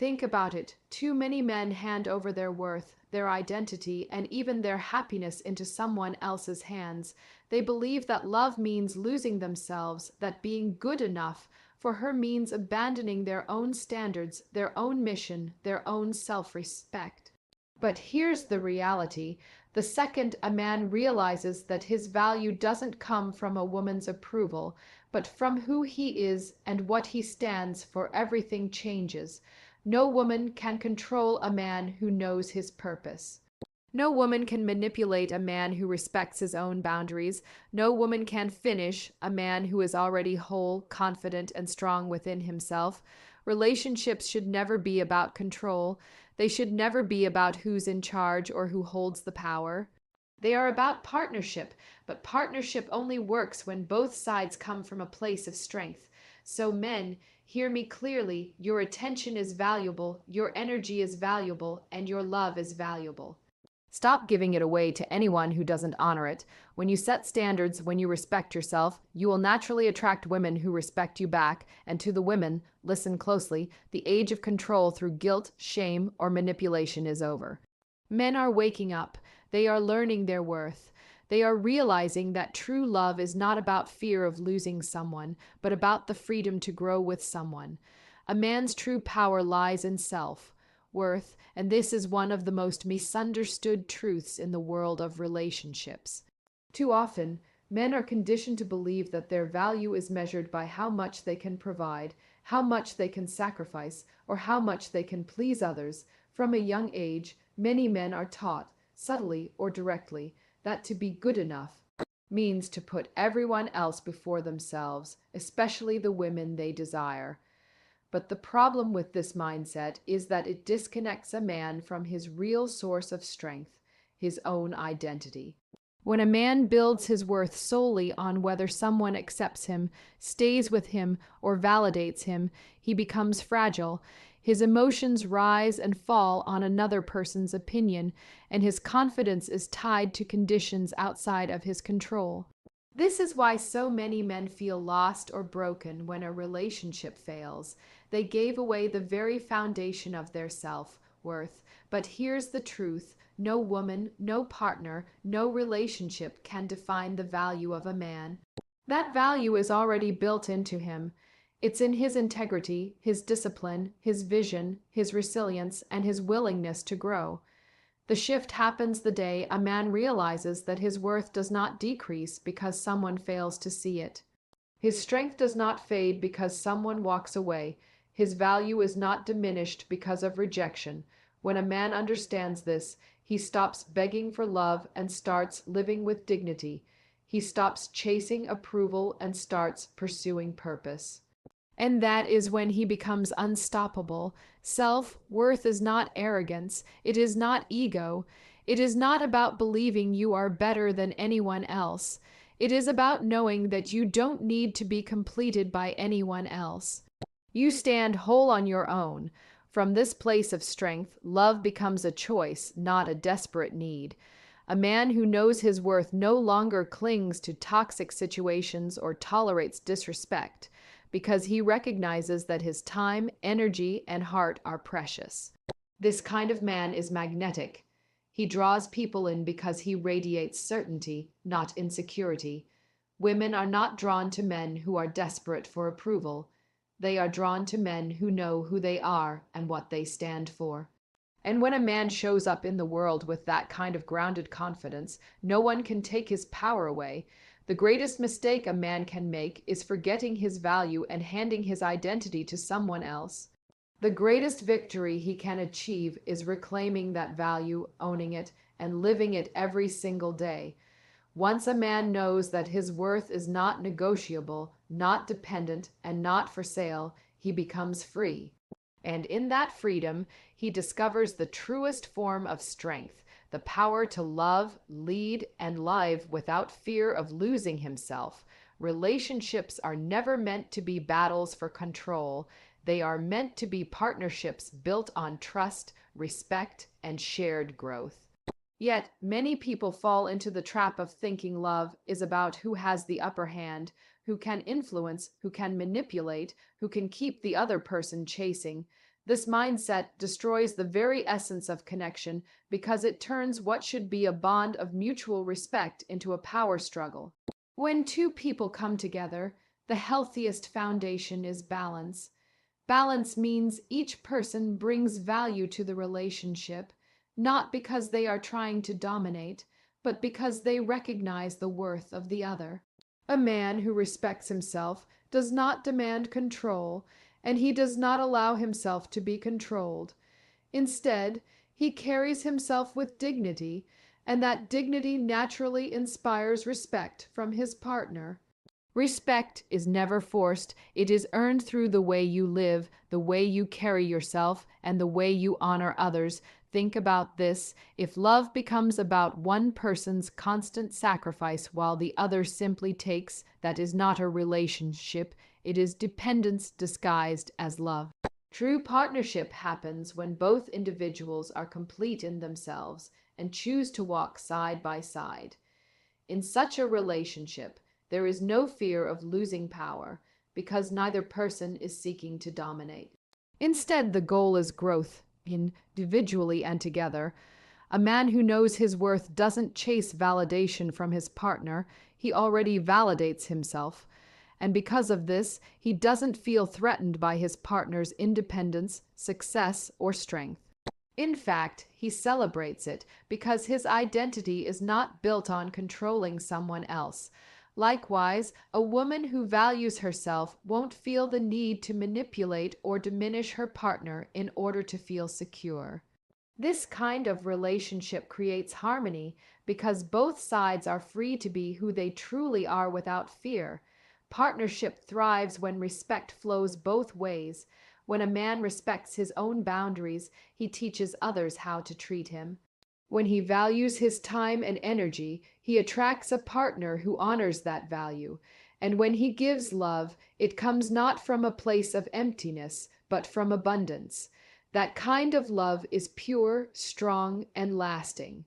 Think about it. Too many men hand over their worth, their identity, and even their happiness into someone else's hands. They believe that love means losing themselves, that being good enough for her means abandoning their own standards, their own mission, their own self-respect. But here's the reality. The second a man realizes that his value doesn't come from a woman's approval, but from who he is and what he stands for, everything changes. No woman can control a man who knows his purpose. No woman can manipulate a man who respects his own boundaries. No woman can finish a man who is already whole, confident, and strong within himself. Relationships should never be about control. They should never be about who's in charge or who holds the power. They are about partnership, but partnership only works when both sides come from a place of strength. So men, hear me clearly, your attention is valuable, your energy is valuable, and your love is valuable. Stop giving it away to anyone who doesn't honor it. When you set standards, when you respect yourself, you will naturally attract women who respect you back. And to the women, listen closely, the age of control through guilt, shame, or manipulation is over. Men are waking up. They are learning their worth. They are realizing that true love is not about fear of losing someone, but about the freedom to grow with someone. A man's true power lies in self-worth, and this is one of the most misunderstood truths in the world of relationships. Too often, men are conditioned to believe that their value is measured by how much they can provide, how much they can sacrifice, or how much they can please others. From a young age, many men are taught, subtly or directly, that to be good enough means to put everyone else before themselves, especially the women they desire. But the problem with this mindset is that it disconnects a man from his real source of strength, his own identity. When a man builds his worth solely on whether someone accepts him, stays with him, or validates him, he becomes fragile. His emotions rise and fall on another person's opinion, and his confidence is tied to conditions outside of his control. This is why so many men feel lost or broken when a relationship fails. They gave away the very foundation of their self-worth. But here's the truth. No woman, no partner, no relationship can define the value of a man. That value is already built into him. It's in his integrity, his discipline, his vision, his resilience, and his willingness to grow. The shift happens the day a man realizes that his worth does not decrease because someone fails to see it. His strength does not fade because someone walks away. His value is not diminished because of rejection. When a man understands this, he stops begging for love and starts living with dignity. He stops chasing approval and starts pursuing purpose. And that is when he becomes unstoppable. Self-worth is not arrogance. It is not ego. It is not about believing you are better than anyone else. It is about knowing that you don't need to be completed by anyone else. You stand whole on your own. From this place of strength, love becomes a choice, not a desperate need. A man who knows his worth no longer clings to toxic situations or tolerates disrespect, because he recognizes that his time, energy, and heart are precious. This kind of man is magnetic. He draws people in because he radiates certainty, not insecurity. Women are not drawn to men who are desperate for approval. They are drawn to men who know who they are and what they stand for. And when a man shows up in the world with that kind of grounded confidence, no one can take his power away. The greatest mistake a man can make is forgetting his value and handing his identity to someone else. The greatest victory he can achieve is reclaiming that value, owning it, and living it every single day. Once a man knows that his worth is not negotiable, not dependent, and not for sale, he becomes free. And in that freedom, he discovers the truest form of strength, the power to love, lead, and live without fear of losing himself. Relationships are never meant to be battles for control. They are meant to be partnerships built on trust, respect, and shared growth. Yet, many people fall into the trap of thinking love is about who has the upper hand, who can influence, who can manipulate, who can keep the other person chasing. This mindset destroys the very essence of connection because it turns what should be a bond of mutual respect into a power struggle. When two people come together, the healthiest foundation is balance. Balance means each person brings value to the relationship, not because they are trying to dominate, but because they recognize the worth of the other. A man who respects himself does not demand control, and he does not allow himself to be controlled. Instead, he carries himself with dignity, and that dignity naturally inspires respect from his partner. Respect is never forced. It is earned through the way you live, the way you carry yourself, and the way you honor others. Think about this. If love becomes about one person's constant sacrifice while the other simply takes, that is not a relationship. It is dependence disguised as love. True partnership happens when both individuals are complete in themselves and choose to walk side by side. In such a relationship, there is no fear of losing power because neither person is seeking to dominate. Instead, the goal is growth, individually and together. A man who knows his worth doesn't chase validation from his partner, he already validates himself. And because of this, he doesn't feel threatened by his partner's independence, success, or strength. In fact, he celebrates it because his identity is not built on controlling someone else. Likewise, a woman who values herself won't feel the need to manipulate or diminish her partner in order to feel secure. This kind of relationship creates harmony because both sides are free to be who they truly are without fear. Partnership thrives when respect flows both ways. When a man respects his own boundaries, he teaches others how to treat him. When he values his time and energy, he attracts a partner who honors that value. And when he gives love, it comes not from a place of emptiness, but from abundance. That kind of love is pure, strong, and lasting.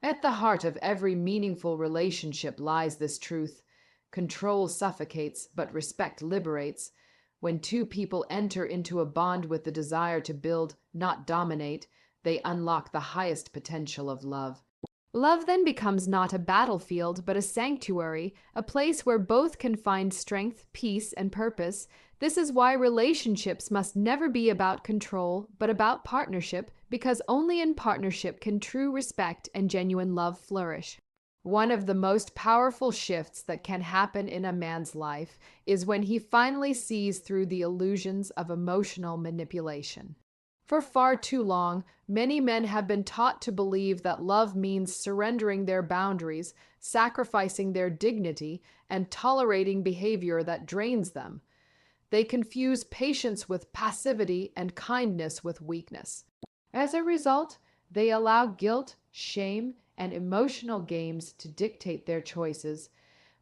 At the heart of every meaningful relationship lies this truth. Control suffocates, but respect liberates. When two people enter into a bond with the desire to build, not dominate, they unlock the highest potential of love. Love then becomes not a battlefield, but a sanctuary, a place where both can find strength, peace, and purpose. This is why relationships must never be about control, but about partnership, because only in partnership can true respect and genuine love flourish. One of the most powerful shifts that can happen in a man's life is when he finally sees through the illusions of emotional manipulation. For far too long, many men have been taught to believe that love means surrendering their boundaries, sacrificing their dignity, and tolerating behavior that drains them. They confuse patience with passivity and kindness with weakness. As a result, they allow guilt, shame, and emotional games to dictate their choices.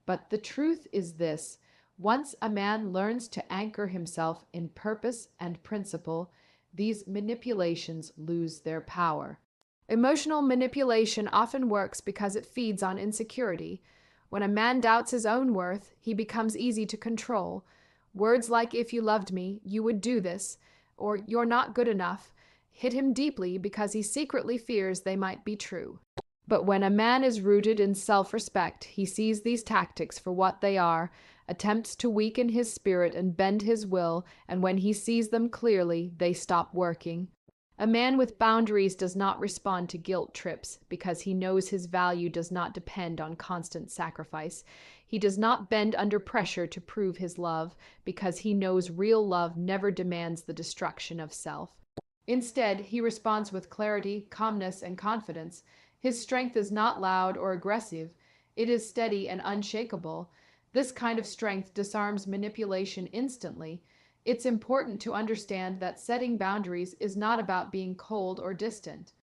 But the truth is this: once a man learns to anchor himself in purpose and principle, these manipulations lose their power. Emotional manipulation often works because it feeds on insecurity. When a man doubts his own worth, he becomes easy to control. Words like "if you loved me, you would do this," or "you're not good enough," hit him deeply because he secretly fears they might be true. But when a man is rooted in self-respect, he sees these tactics for what they are, attempts to weaken his spirit and bend his will, and when he sees them clearly, they stop working. A man with boundaries does not respond to guilt trips because he knows his value does not depend on constant sacrifice. He does not bend under pressure to prove his love because he knows real love never demands the destruction of self. Instead, he responds with clarity, calmness, and confidence. His strength is not loud or aggressive. It is steady and unshakable. This kind of strength disarms manipulation instantly. It's important to understand that setting boundaries is not about being cold or distant.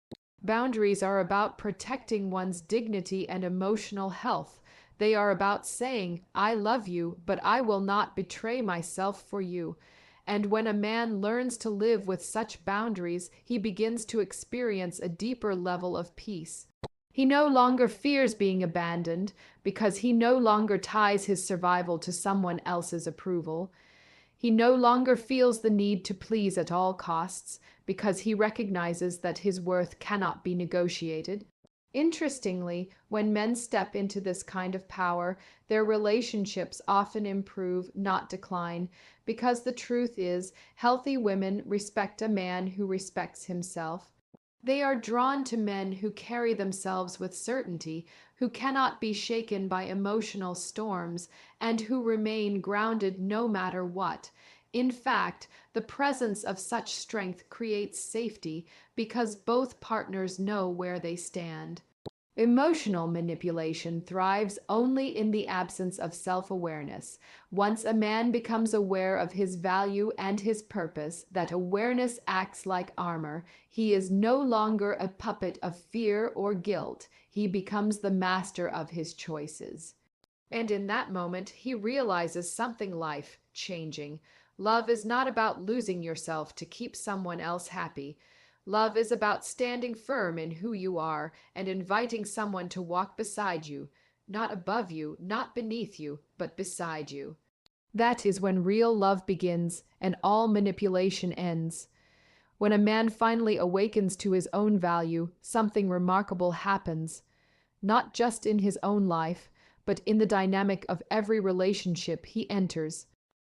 Boundaries are about protecting one's dignity and emotional health. They are about saying, "I love you, but I will not betray myself for you." And when a man learns to live with such boundaries, he begins to experience a deeper level of peace. He no longer fears being abandoned because he no longer ties his survival to someone else's approval. He no longer feels the need to please at all costs because he recognizes that his worth cannot be negotiated. Interestingly, when men step into this kind of power, their relationships often improve, not decline, because the truth is, healthy women respect a man who respects himself. They are drawn to men who carry themselves with certainty, who cannot be shaken by emotional storms, and who remain grounded no matter what. In fact, the presence of such strength creates safety because both partners know where they stand. Emotional manipulation thrives only in the absence of self-awareness. Once a man becomes aware of his value and his purpose, that awareness acts like armor. He is no longer a puppet of fear or guilt. He becomes the master of his choices. And in that moment, he realizes something life-changing. Love is not about losing yourself to keep someone else happy. Love is about standing firm in who you are and inviting someone to walk beside you, not above you, not beneath you, but beside you. That is when real love begins and all manipulation ends. When a man finally awakens to his own value, something remarkable happens, not just in his own life, but in the dynamic of every relationship he enters.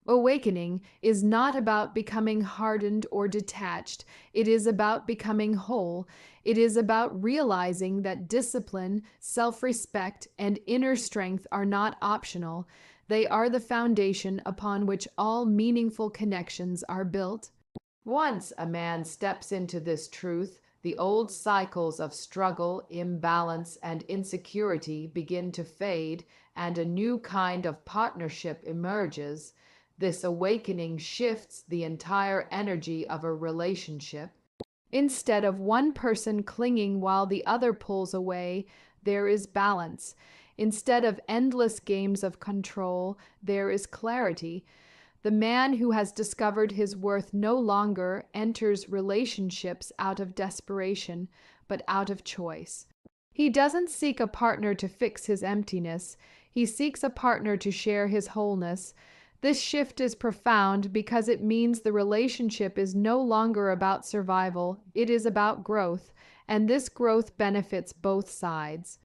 Awakening is not about becoming hardened or detached. It is about becoming whole. It is about realizing that discipline, self-respect, and inner strength are not optional. They are the foundation upon which all meaningful connections are built. Once a man steps into this truth, the old cycles of struggle, imbalance, and insecurity begin to fade, and a new kind of partnership emerges. This awakening shifts the entire energy of a relationship. Instead of one person clinging while the other pulls away, there is balance. Instead of endless games of control, there is clarity. The man who has discovered his worth no longer enters relationships out of desperation, but out of choice. He doesn't seek a partner to fix his emptiness. He seeks a partner to share his wholeness. This shift is profound because it means the relationship is no longer about survival, it is about growth, and this growth benefits both sides.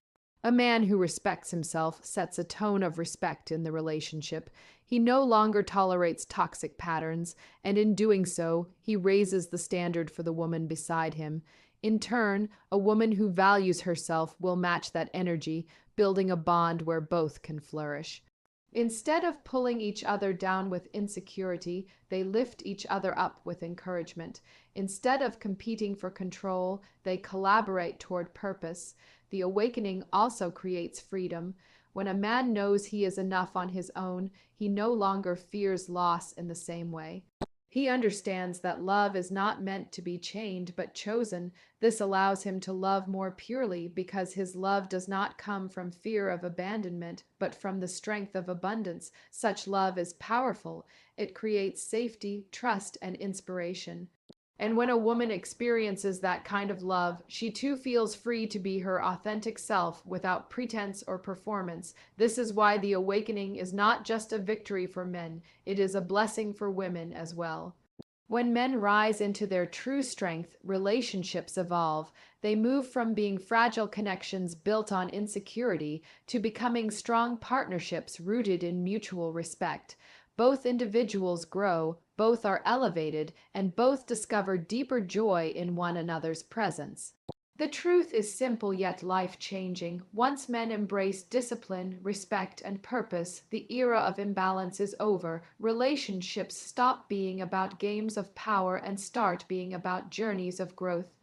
A man who respects himself sets a tone of respect in the relationship. He no longer tolerates toxic patterns, and in doing so, he raises the standard for the woman beside him. In turn, a woman who values herself will match that energy, building a bond where both can flourish. Instead of pulling each other down with insecurity, they lift each other up with encouragement. Instead of competing for control, they collaborate toward purpose. The awakening also creates freedom. When a man knows he is enough on his own, he no longer fears loss in the same way. He understands that love is not meant to be chained but chosen. This allows him to love more purely because his love does not come from fear of abandonment but from the strength of abundance. Such love is powerful. It creates safety, trust, and inspiration. And when a woman experiences that kind of love, she too feels free to be her authentic self without pretense or performance. This is why the awakening is not just a victory for men, it is a blessing for women as well. When men rise into their true strength, relationships evolve. They move from being fragile connections built on insecurity to becoming strong partnerships rooted in mutual respect. Both individuals grow, both are elevated, and both discover deeper joy in one another's presence. The truth is simple yet life-changing. Once men embrace discipline, respect, and purpose, the era of imbalance is over. Relationships stop being about games of power and start being about journeys of growth.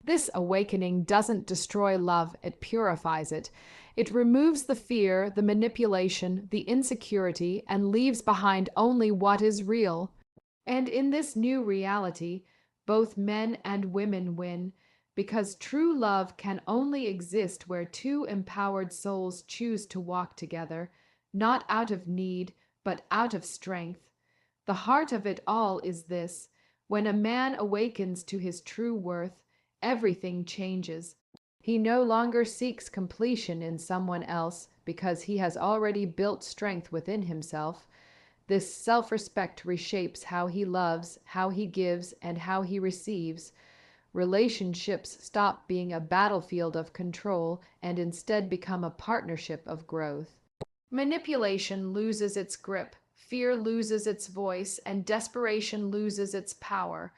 This awakening doesn't destroy love, it purifies it. It removes the fear, the manipulation, the insecurity, and leaves behind only what is real. And in this new reality, both men and women win, because true love can only exist where two empowered souls choose to walk together, not out of need, but out of strength. The heart of it all is this: when a man awakens to his true worth, everything changes. He no longer seeks completion in someone else because he has already built strength within himself. This self-respect reshapes how he loves, how he gives, and how he receives. Relationships stop being a battlefield of control and instead become a partnership of growth. Manipulation loses its grip, fear loses its voice, and desperation loses its power.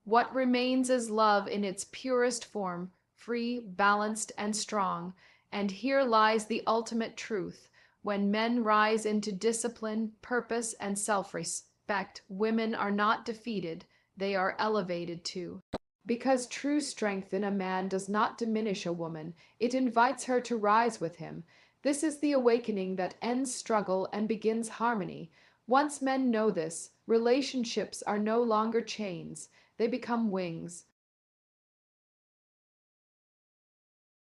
What remains is love in its purest form, free, balanced, and strong. And here lies the ultimate truth. When men rise into discipline, purpose, and self-respect, women are not defeated, they are elevated too. Because true strength in a man does not diminish a woman, it invites her to rise with him. This is the awakening that ends struggle and begins harmony. Once men know this, relationships are no longer chains, they become wings.